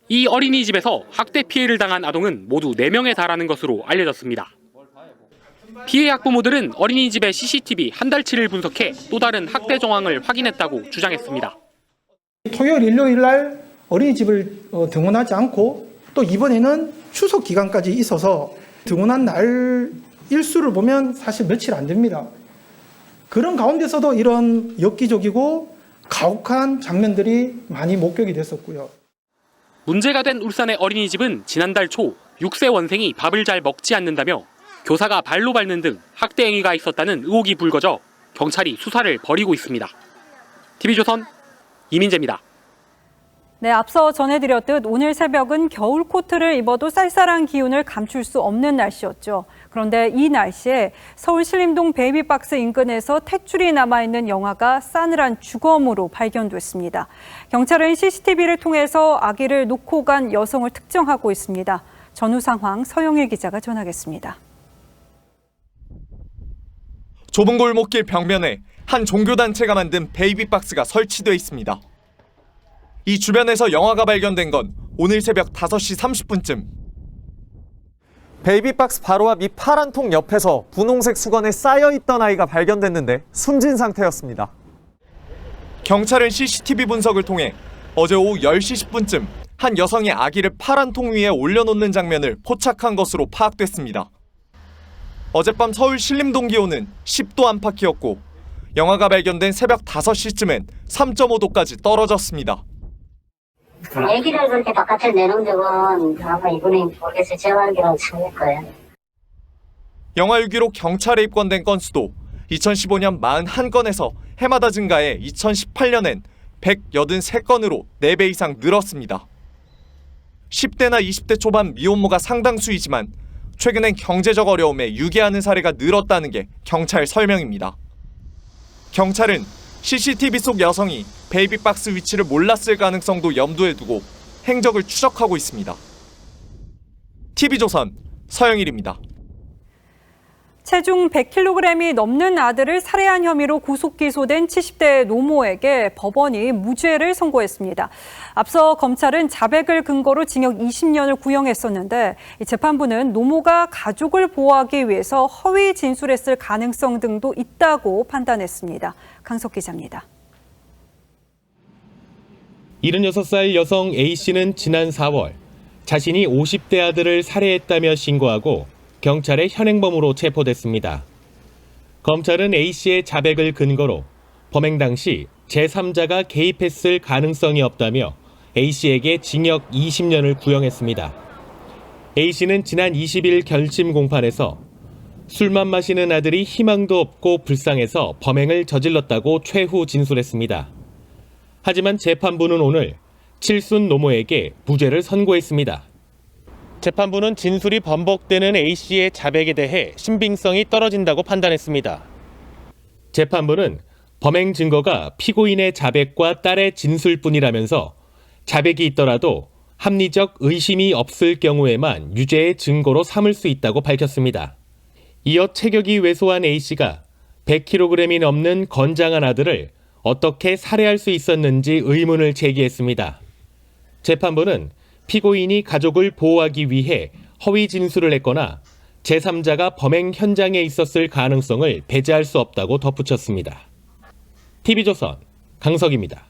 이 어린이집에서 학대 피해를 당한 아동은 모두 4명에 달하는 것으로 알려졌습니다. 피해 학부모들은 어린이집의 CCTV 한 달치를 분석해 또 다른 학대 정황을 확인했다고 주장했습니다. 토요일, 일요일 날 어린이집을 등원하지 않고 또 이번에는 추석 기간까지 있어서 등원한 날 일수를 보면 사실 며칠 안 됩니다. 그런 가운데서도 이런 엽기적이고 가혹한 장면들이 많이 목격이 됐었고요. 문제가 된 울산의 어린이집은 지난달 초 6세 원생이 밥을 잘 먹지 않는다며 교사가 발로 밟는 등 학대 행위가 있었다는 의혹이 불거져 경찰이 수사를 벌이고 있습니다. TV조선 이민재입니다. 네, 앞서 전해드렸듯 오늘 새벽은 겨울 코트를 입어도 쌀쌀한 기운을 감출 수 없는 날씨였죠. 그런데 이 날씨에 서울 신림동 베이비박스 인근에서 탯줄이 남아있는 영아가 싸늘한 주검으로 발견됐습니다. 경찰은 CCTV를 통해서 아기를 놓고 간 여성을 특정하고 있습니다. 전후 상황 서영일 기자가 전하겠습니다. 좁은 골목길 벽면에 한 종교단체가 만든 베이비박스가 설치되어 있습니다. 이 주변에서 영아가 발견된 건 오늘 새벽 5시 30분쯤. 베이비박스 바로 앞 이 파란 통 옆에서 분홍색 수건에 쌓여있던 아이가 발견됐는데 숨진 상태였습니다. 경찰은 CCTV 분석을 통해 어제 오후 10시 10분쯤 한 여성이 아기를 파란 통 위에 올려놓는 장면을 포착한 것으로 파악됐습니다. 어젯밤 서울 신림동 기온은 10도 안팎이었고 영아가 발견된 새벽 5시쯤엔 3.5도까지 떨어졌습니다. 애기를 그렇게 바깥에 내놓은 적은 아마 이분이 모르겠어요. 제가 알기로는 처음일 거예요. 영아 유기로 경찰에 입건된 건수도 2015년 41건에서 해마다 증가해 2018년엔 183건으로 4배 이상 늘었습니다. 10대나 20대 초반 미혼모가 상당수이지만 최근엔 경제적 어려움에 유괴하는 사례가 늘었다는 게 경찰 설명입니다. 경찰은 CCTV 속 여성이 베이비박스 위치를 몰랐을 가능성도 염두에 두고 행적을 추적하고 있습니다. TV조선 서영일입니다. 체중 100kg이 넘는 아들을 살해한 혐의로 구속 기소된 70대 노모에게 법원이 무죄를 선고했습니다. 앞서 검찰은 자백을 근거로 징역 20년을 구형했었는데 재판부는 노모가 가족을 보호하기 위해서 허위 진술했을 가능성 등도 있다고 판단했습니다. 강석 기자입니다. 76살 여성 A씨는 지난 4월 자신이 50대 아들을 살해했다며 신고하고 경찰의 현행범으로 체포됐습니다. 검찰은 A씨의 자백을 근거로 범행 당시 제3자가 개입했을 가능성이 없다며 A씨에게 징역 20년을 구형했습니다. A씨는 지난 20일 결심 공판에서 술만 마시는 아들이 희망도 없고 불쌍해서 범행을 저질렀다고 최후 진술했습니다. 하지만 재판부는 오늘 칠순 노모에게 무죄를 선고했습니다. 재판부는 진술이 번복되는 A씨의 자백에 대해 신빙성이 떨어진다고 판단했습니다. 재판부는 범행 증거가 피고인의 자백과 딸의 진술뿐이라면서 자백이 있더라도 합리적 의심이 없을 경우에만 유죄의 증거로 삼을 수 있다고 밝혔습니다. 이어 체격이 왜소한 A씨가 100kg이 넘는 건장한 아들을 어떻게 살해할 수 있었는지 의문을 제기했습니다. 재판부는 피고인이 가족을 보호하기 위해 허위 진술을 했거나 제3자가 범행 현장에 있었을 가능성을 배제할 수 없다고 덧붙였습니다. TV조선 강석입니다.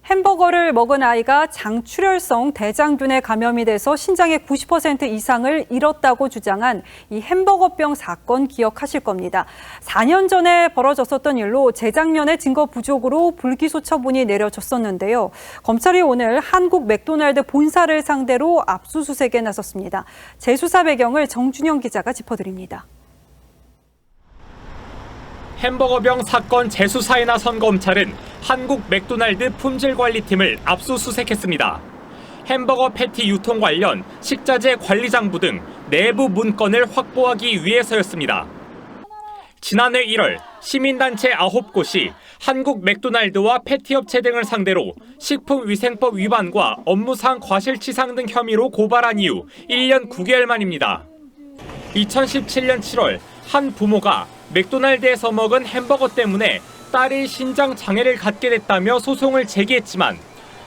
햄버거를 먹은 아이가 장출혈성 대장균에 감염이 돼서 신장의 90% 이상을 잃었다고 주장한 이 햄버거병 사건 기억하실 겁니다. 4년 전에 벌어졌었던 일로 재작년에 증거 부족으로 불기소 처분이 내려졌었는데요. 검찰이 오늘 한국 맥도날드 본사를 상대로 압수수색에 나섰습니다. 재수사 배경을 정준영 기자가 짚어드립니다. 햄버거병 사건 재수사에 나선 검찰은 한국 맥도날드 품질관리팀을 압수수색했습니다. 햄버거 패티 유통 관련 식자재 관리장부 등 내부 문건을 확보하기 위해서였습니다. 지난해 1월 시민단체 9곳이 한국 맥도날드와 패티업체 등을 상대로 식품위생법 위반과 업무상 과실치상 등 혐의로 고발한 이후 1년 9개월 만입니다. 2017년 7월 한 부모가 맥도날드에서 먹은 햄버거 때문에 딸이 신장 장애를 갖게 됐다며 소송을 제기했지만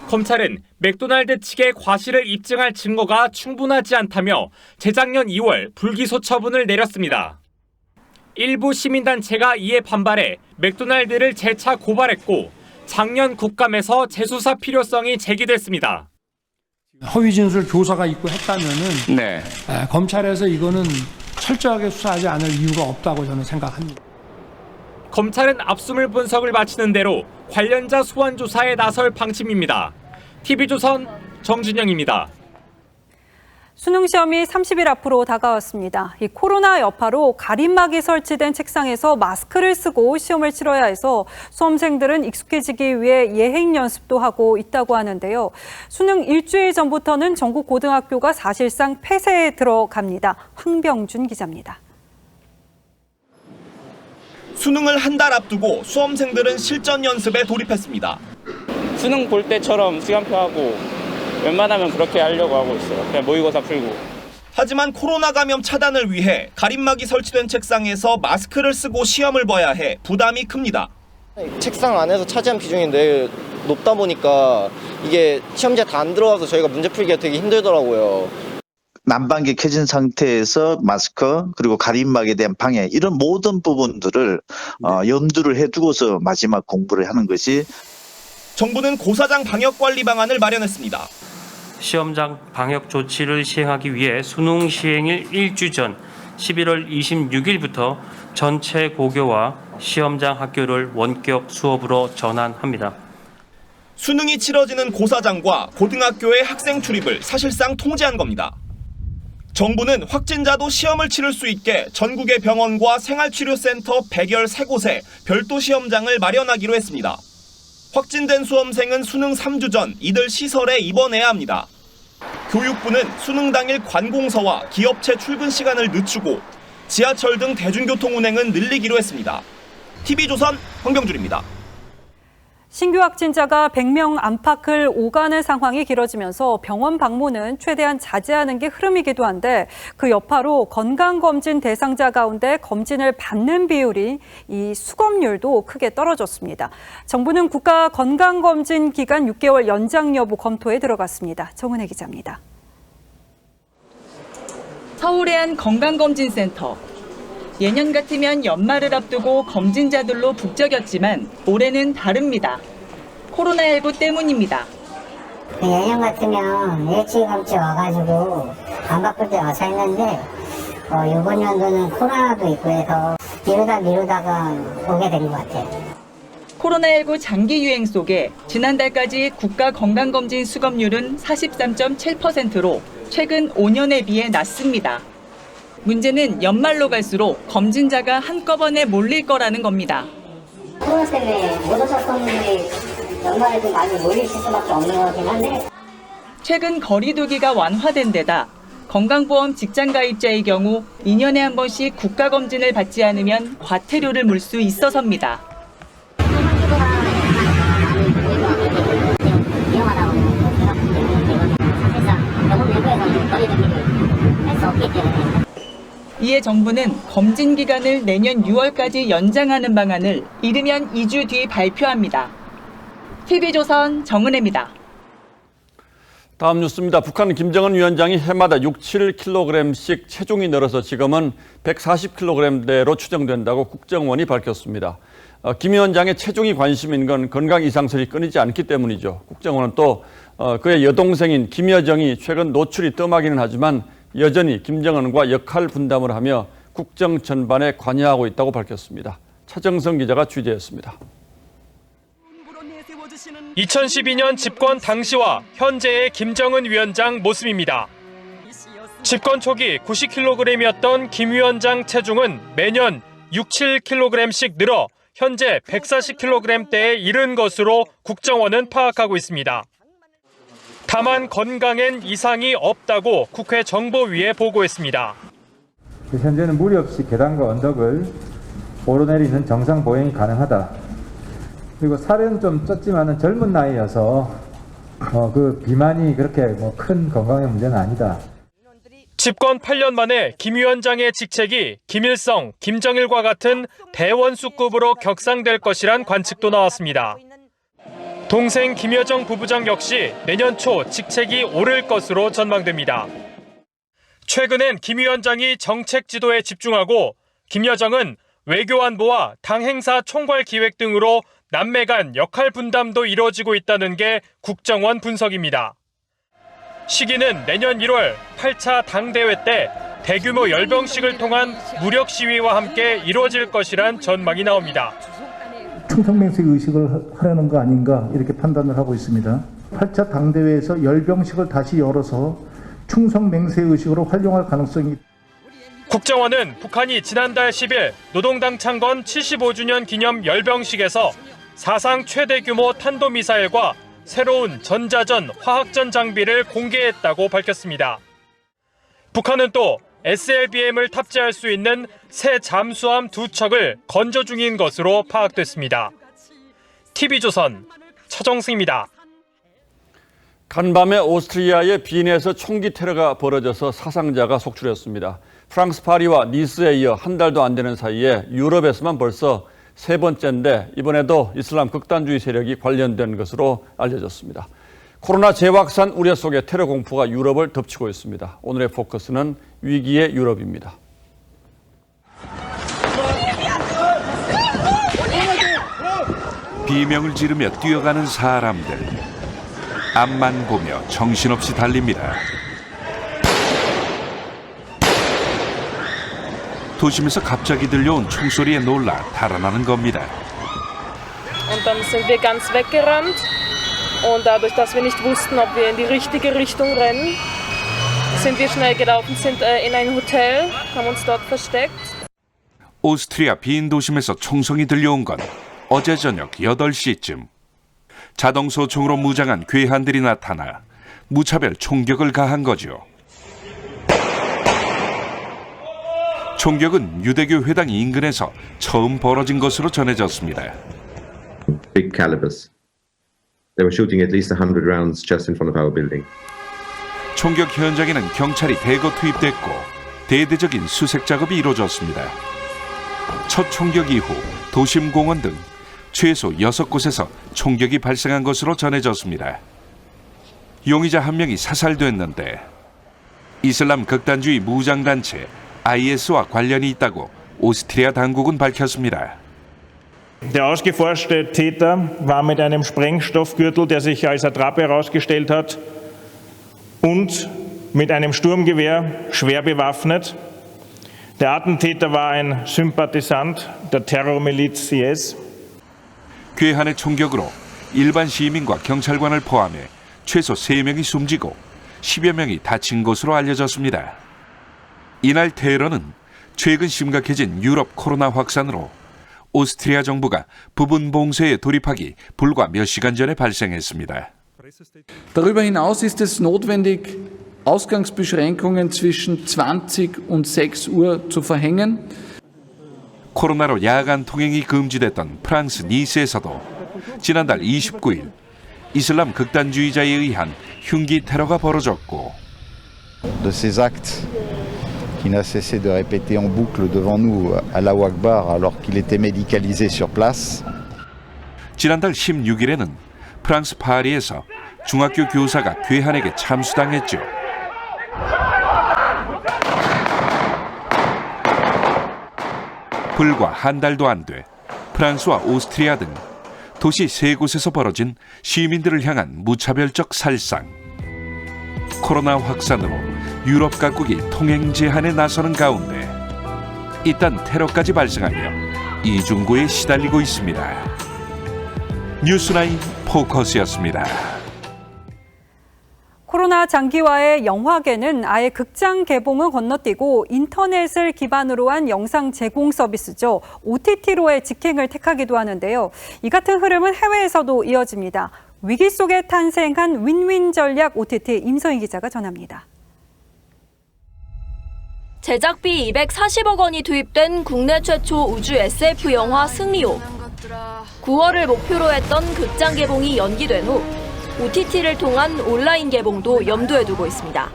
검찰은 맥도날드 측의 과실을 입증할 증거가 충분하지 않다며 재작년 2월 불기소 처분을 내렸습니다. 일부 시민단체가 이에 반발해 맥도날드를 재차 고발했고 작년 국감에서 재수사 필요성이 제기됐습니다. 허위 진술 교사가 있고 했다면은 검찰에서 이거는 철저하게 수사하지 않을 이유가 없다고 저는 생각합니다. 검찰은 압수물 분석을 마치는 대로 관련자 소환 조사에 나설 방침입니다. TV조선 정준영입니다. 수능 시험이 30일 앞으로 다가왔습니다. 이 코로나 여파로 가림막이 설치된 책상에서 마스크를 쓰고 시험을 치러야 해서 수험생들은 익숙해지기 위해 예행 연습도 하고 있다고 하는데요. 수능 일주일 전부터는 전국 고등학교가 사실상 폐쇄에 들어갑니다. 황병준 기자입니다. 수능을 한 달 앞두고 수험생들은 실전 연습에 돌입했습니다. 수능 볼 때처럼 시간표하고 웬만하면 그렇게 하려고 하고 있어요. 그냥 모의고사 풀고. 하지만 코로나 감염 차단을 위해 가림막이 설치된 책상에서 마스크를 쓰고 시험을 봐야 해 부담이 큽니다. 책상 안에서 차지한 비중이 되게 높다 보니까 이게 시험지에 다 안 들어와서 저희가 문제 풀기가 되게 힘들더라고요. 난방기 켜진 상태에서 마스크 그리고 가림막에 대한 방해 이런 모든 부분들을 염두를 해두고서 마지막 공부를 하는 것이 정부는 고사장 방역관리 방안을 마련했습니다. 시험장 방역 조치를 시행하기 위해 수능 시행일 일주 전 11월 26일부터 전체 고교와 시험장 학교를 원격 수업으로 전환합니다. 수능이 치러지는 고사장과 고등학교의 학생 출입을 사실상 통제한 겁니다. 정부는 확진자도 시험을 치를 수 있게 전국의 병원과 생활치료센터 113곳에 별도 시험장을 마련하기로 했습니다. 확진된 수험생은 수능 3주 전 이들 시설에 입원해야 합니다. 교육부는 수능 당일 관공서와 기업체 출근 시간을 늦추고 지하철 등 대중교통 운행은 늘리기로 했습니다. TV조선 황병준입니다. 신규 확진자가 100명 안팎을 오가는 상황이 길어지면서 병원 방문은 최대한 자제하는 게 흐름이기도 한데 그 여파로 건강검진 대상자 가운데 검진을 받는 비율이 이 수검률도 크게 떨어졌습니다. 정부는 국가 건강검진 기간 6개월 연장 여부 검토에 들어갔습니다. 정은혜 기자입니다. 서울의 한 건강검진센터. 예년 같으면 연말을 앞두고 검진자들로 북적였지만 올해는 다릅니다. 코로나19 때문입니다. 예년 같으면 일찌감치 와가지고 안 바쁠 때 와서 했는데 이번 연도는 코로나도 있고 해서 미루다가 오게 된 것 같아요. 코로나19 장기 유행 속에 지난달까지 국가 건강검진 수검률은 43.7%로 최근 5년에 비해 낮습니다. 문제는 연말로 갈수록 검진자가 한꺼번에 몰릴 거라는 겁니다. 코로나 때문에 못 오셨던 분들이 연말에 좀 많이 몰리실 수밖에 없는 거긴 한데. 최근 거리두기가 완화된 데다 건강보험 직장가입자의 경우 2년에 한 번씩 국가검진을 받지 않으면 과태료를 물 수 있어서입니다. 이에 정부는 검진 기간을 내년 6월까지 연장하는 방안을 이르면 2주 뒤 발표합니다. TV조선 정은혜입니다. 다음 뉴스입니다. 북한 김정은 위원장이 해마다 6, 7kg씩 체중이 늘어서 지금은 140kg대로 추정된다고 국정원이 밝혔습니다. 김 위원장의 체중이 관심인 건 건강 이상설이 끊이지 않기 때문이죠. 국정원은 또 그의 여동생인 김여정이 최근 노출이 뜸하기는 하지만 여전히 김정은과 역할 분담을 하며 국정 전반에 관여하고 있다고 밝혔습니다. 차정성 기자가 취재했습니다. 2012년 집권 당시와 현재의 김정은 위원장 모습입니다. 집권 초기 90kg이었던 김 위원장 체중은 매년 6, 7kg씩 늘어 현재 140kg대에 이른 것으로 국정원은 파악하고 있습니다. 다만 건강엔 이상이 없다고 국회 정보위에 보고했습니다. 현재는 무리 없이 계단과 언덕을 오르내리는 정상 보행이 가능하다. 그리고 살은 좀 쪘지만은 젊은 나이여서 그 비만이 그렇게 큰 건강의 문제는 아니다. 집권 8년 만에 김 위원장의 직책이 김일성, 김정일과 같은 대원수급으로 격상될 것이란 관측도 나왔습니다. 동생 김여정 부부장 역시 내년 초 직책이 오를 것으로 전망됩니다. 최근엔 김 위원장이 정책 지도에 집중하고 김여정은 외교안보와 당 행사 총괄 기획 등으로 남매 간 역할 분담도 이뤄지고 있다는 게 국정원 분석입니다. 시기는 내년 1월 8차 당대회 때 대규모 열병식을 통한 무력 시위와 함께 이루어질 것이란 전망이 나옵니다. 충성맹세 의식을 하려는 거 아닌가 이렇게 판단을 하고 있습니다. 8차 당대회에서 열병식을 다시 열어서 충성맹세 의식으로 활용할 가능성이. 국정원은 북한이 지난달 10일 노동당 창건 75주년 기념 열병식에서 사상 최대 규모 탄도미사일과 새로운 전자전, 화학전 장비를 공개했다고 밝혔습니다. 북한은 또 SLBM을 탑재할 수 있는 새 잠수함 2척을 건조 중인 것으로 파악됐습니다. TV조선 차정승입니다. 간밤에 오스트리아의 빈에서 총기 테러가 벌어져서 사상자가 속출했습니다. 프랑스 파리와 니스에 이어 한 달도 안 되는 사이에 유럽에서만 벌써 세 번째인데 이번에도 이슬람 극단주의 세력이 관련된 것으로 알려졌습니다. 코로나 재확산 우려 속에 테러 공포가 유럽을 덮치고 있습니다. 오늘의 포커스는 위기의 유럽입니다. 비명을 지르며 뛰어가는 사람들. 앞만 보며 정신없이 달립니다. 도심에서 갑자기 들려온 총소리에 놀라 달아나는 겁니다. Und dann sind wir ganz weggerannt und dadurch, dass wir nicht wussten, ob wir in die richtige Richtung rennen, sind wir schnell gelaufen, sind in ein Hotel, haben uns dort versteckt. 오스트리아 빈 도심에서 총성이 들려온 건 어제 저녁 8시쯤. 자동소총으로 무장한 괴한들이 나타나 무차별 총격을 가한 거죠. 총격은 유대교 회당 인근에서 처음 벌어진 것으로 전해졌습니다. Big calibers. They were shooting at least 100 rounds just in front of our building. 총격 현장에는 경찰이 대거 투입됐고 대대적인 수색 작업이 이루어졌습니다. 첫 총격 이후 도심 공원 등 최소 6곳에서 총격이 발생한 것으로 전해졌습니다. 용의자 한 명이 사살됐는데 이슬람 극단주의 무장단체 IS와 관련이 있다고 오스트리아 당국은 밝혔습니다. Der ausgeforschte Täter war mit einem Sprengstoffgürtel, der sich als Attrappe herausgestellt hat, und mit einem Sturmgewehr schwer bewaffnet. Der Attentäter war ein Sympathisant der Terrormiliz IS. 괴한의 총격으로 일반 시민과 경찰관을 포함해 최소 3명이 숨지고 10여 명이 다친 것으로 알려졌습니다. 이날 테러는 최근 심각해진 유럽 코로나 확산으로 오스트리아 정부가 부분 봉쇄에 돌입하기 불과 몇 시간 전에 발생했습니다. Darüber hinaus ist es notwendig, Ausgangsbeschränkungen zwischen 20 und 6 Uhr zu verhängen. 코로나로 야간 통행이 금지됐던 프랑스 니스에서도 지난달 29일 이슬람 극단주의자에 의한 흉기 테러가 벌어졌고 de ces actes qui n'a cessé de répéter en boucle devant nous Allahu Akbar alors qu'il était médicalisé sur place. 지난달 16일에는 프랑스 파리에서 중학교 교사가 괴한에게 참수당했죠. 불과 한 달도 안 돼 프랑스와 오스트리아 등 도시 세 곳에서 벌어진 시민들을 향한 무차별적 살상. 코로나 확산으로 유럽 각국이 통행 제한에 나서는 가운데 이딴 테러까지 발생하며 이중고에 시달리고 있습니다. 뉴스라인 포커스였습니다. 코로나 장기화의 영화계는 아예 극장 개봉을 건너뛰고 인터넷을 기반으로 한 영상 제공 서비스죠. OTT로의 직행을 택하기도 하는데요. 이 같은 흐름은 해외에서도 이어집니다. 위기 속에 탄생한 윈윈 전략 OTT 임서희 기자가 전합니다. 제작비 240억 원이 투입된 국내 최초 우주 SF 영화 승리호. 9월을 목표로 했던 극장 개봉이 연기된 후 OTT를 통한 온라인 개봉도 염두에 두고 있습니다.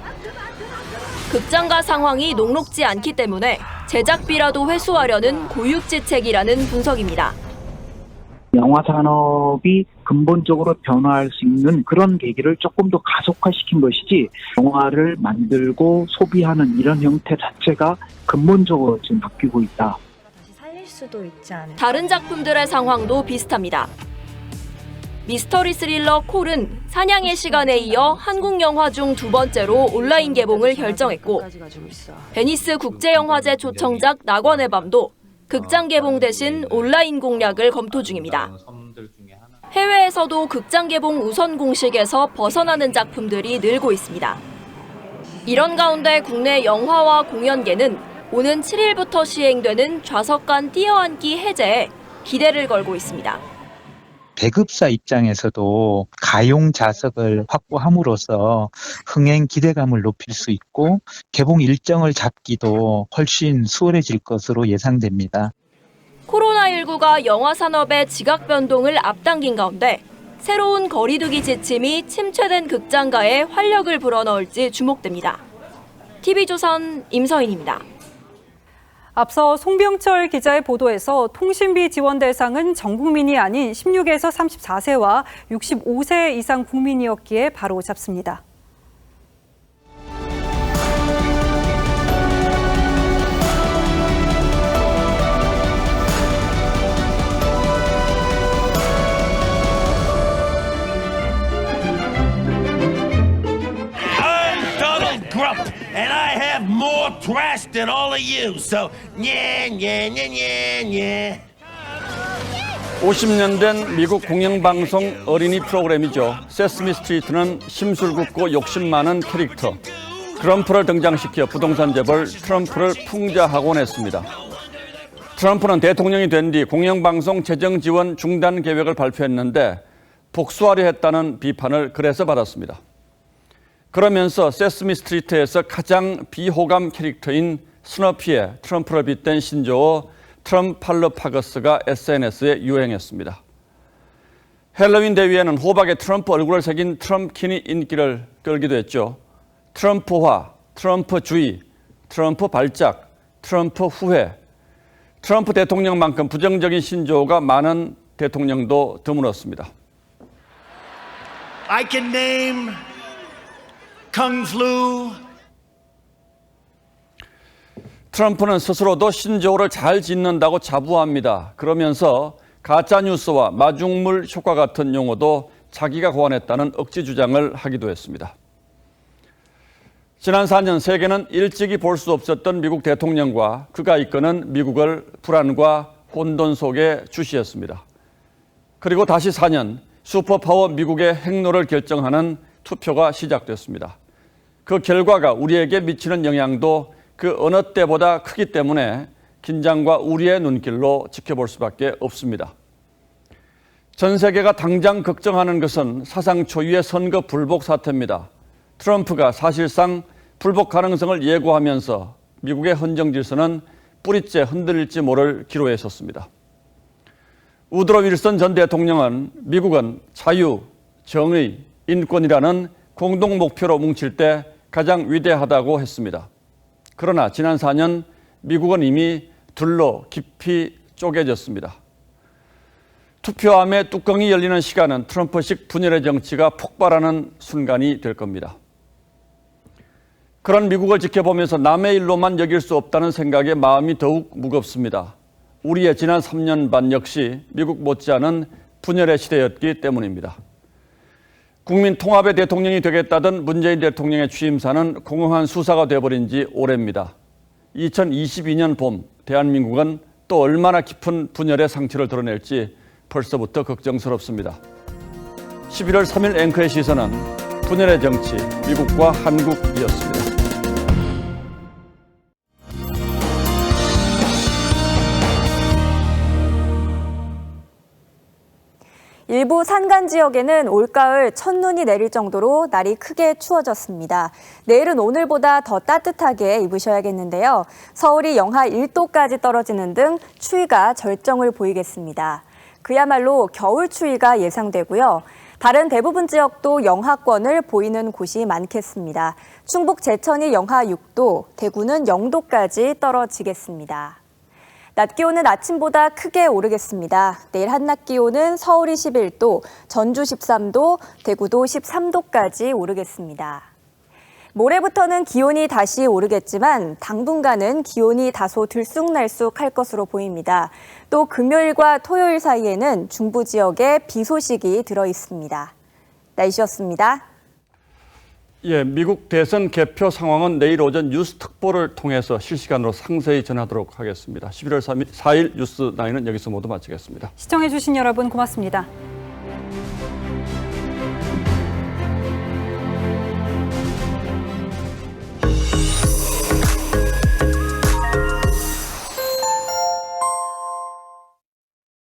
극장가 상황이 녹록지 않기 때문에 제작비라도 회수하려는 고육지책이라는 분석입니다. 영화 산업이 근본적으로 변화할 수 있는 그런 계기를 조금 더 가속화시킨 것이지 영화를 만들고 소비하는 이런 형태 자체가 근본적으로 지금 바뀌고 있다. 살릴 수도 있지 않을까? 다른 작품들의 상황도 비슷합니다. 미스터리 스릴러 콜은 사냥의 시간에 이어 한국 영화 중 두 번째로 온라인 개봉을 결정했고 베니스 국제영화제 초청작 낙원의 밤도 극장 개봉 대신 온라인 공략을 검토 중입니다. 해외에서도 극장 개봉 우선 공식에서 벗어나는 작품들이 늘고 있습니다. 이런 가운데 국내 영화와 공연계는 오는 7일부터 시행되는 좌석간 띄어앉기 해제에 기대를 걸고 있습니다. 배급사 입장에서도 가용 좌석을 확보함으로써 흥행 기대감을 높일 수 있고 개봉 일정을 잡기도 훨씬 수월해질 것으로 예상됩니다. 코로나19가 영화 산업의 지각 변동을 앞당긴 가운데 새로운 거리두기 지침이 침체된 극장가에 활력을 불어넣을지 주목됩니다. TV조선 임서인입니다. 앞서 송병철 기자의 보도에서 통신비 지원 대상은 전 국민이 아닌 16에서 34세와 65세 이상 국민이었기에 바로 잡습니다. And I have more trash than all of you. So, yeah. 50년 된 미국 공영방송 어린이 프로그램이죠. 세스미 스트리트는 심술궂고 욕심 많은 캐릭터 트럼프를 등장시켜 부동산 재벌 트럼프를 풍자하곤 했습니다. 트럼프는 대통령이 된 뒤 공영방송 재정 지원 중단 계획을 발표했는데 복수하려 했다는 비판을 그래서 받았습니다. 그러면서 세스미 스트리트에서 가장 비호감 캐릭터인 스너피의 트럼프를 빗댄 신조어 트럼팔로파거스가 SNS에 유행했습니다. 헬로윈 대위에는 호박에 트럼프 얼굴을 새긴 트럼킨이 인기를 끌기도 했죠. 트럼프화, 트럼프주의, 트럼프 발작, 트럼프 후회. 트럼프 대통령만큼 부정적인 신조어가 많은 대통령도 드물었습니다. I can name Kung Flu. 트럼프는 스스로도 신조어를 잘 짓는다고 자부합니다. 그러면서 가짜뉴스와 마중물 효과 같은 용어도 자기가 고안했다는 억지 주장을 하기도 했습니다. 지난 4년 세계는 일찍이 볼 수 없었던 미국 대통령과 그가 이끄는 미국을 불안과 혼돈 속에 주시했습니다. 그리고 다시 4년 슈퍼파워 미국의 행로를 결정하는 투표가 시작됐습니다. 그 결과가 우리에게 미치는 영향도 그 어느 때보다 크기 때문에 긴장과 우려의 눈길로 지켜볼 수밖에 없습니다. 전 세계가 당장 걱정하는 것은 사상 초유의 선거 불복 사태입니다. 트럼프가 사실상 불복 가능성을 예고하면서 미국의 헌정 질서는 뿌리째 흔들릴지 모를 기로에 섰습니다. 우드로 윌슨 전 대통령은 미국은 자유, 정의, 인권이라는 공동 목표로 뭉칠 때 가장 위대하다고 했습니다. 그러나 지난 4년 미국은 이미 둘로 깊이 쪼개졌습니다. 투표함의 뚜껑이 열리는 시간은 트럼프식 분열의 정치가 폭발하는 순간이 될 겁니다. 그런 미국을 지켜보면서 남의 일로만 여길 수 없다는 생각에 마음이 더욱 무겁습니다. 우리의 지난 3년 반 역시 미국 못지않은 분열의 시대였기 때문입니다. 국민 통합의 대통령이 되겠다던 문재인 대통령의 취임사는 공허한 수사가 돼버린 지 오래입니다. 2022년 봄 대한민국은 또 얼마나 깊은 분열의 상처를 드러낼지 벌써부터 걱정스럽습니다. 11월 3일 앵커의 시선은 분열의 정치, 미국과 한국이었습니다. 일부 산간 지역에는 올가을 첫눈이 내릴 정도로 날이 크게 추워졌습니다. 내일은 오늘보다 더 따뜻하게 입으셔야겠는데요. 서울이 영하 1도까지 떨어지는 등 추위가 절정을 보이겠습니다. 그야말로 겨울 추위가 예상되고요. 다른 대부분 지역도 영하권을 보이는 곳이 많겠습니다. 충북 제천이 영하 6도, 대구는 0도까지 떨어지겠습니다. 낮 기온은 아침보다 크게 오르겠습니다. 내일 한낮 기온은 서울이 11도, 전주 13도, 대구도 13도까지 오르겠습니다. 모레부터는 기온이 다시 오르겠지만 당분간은 기온이 다소 들쑥날쑥할 것으로 보입니다. 또 금요일과 토요일 사이에는 중부 지역에 비 소식이 들어 있습니다. 날씨였습니다. 예, 미국 대선 개표 상황은 내일 오전 뉴스 특보를 통해서 실시간으로 상세히 전하도록 하겠습니다. 11월 4일 뉴스 9는 여기서 모두 마치겠습니다. 시청해주신 여러분 고맙습니다.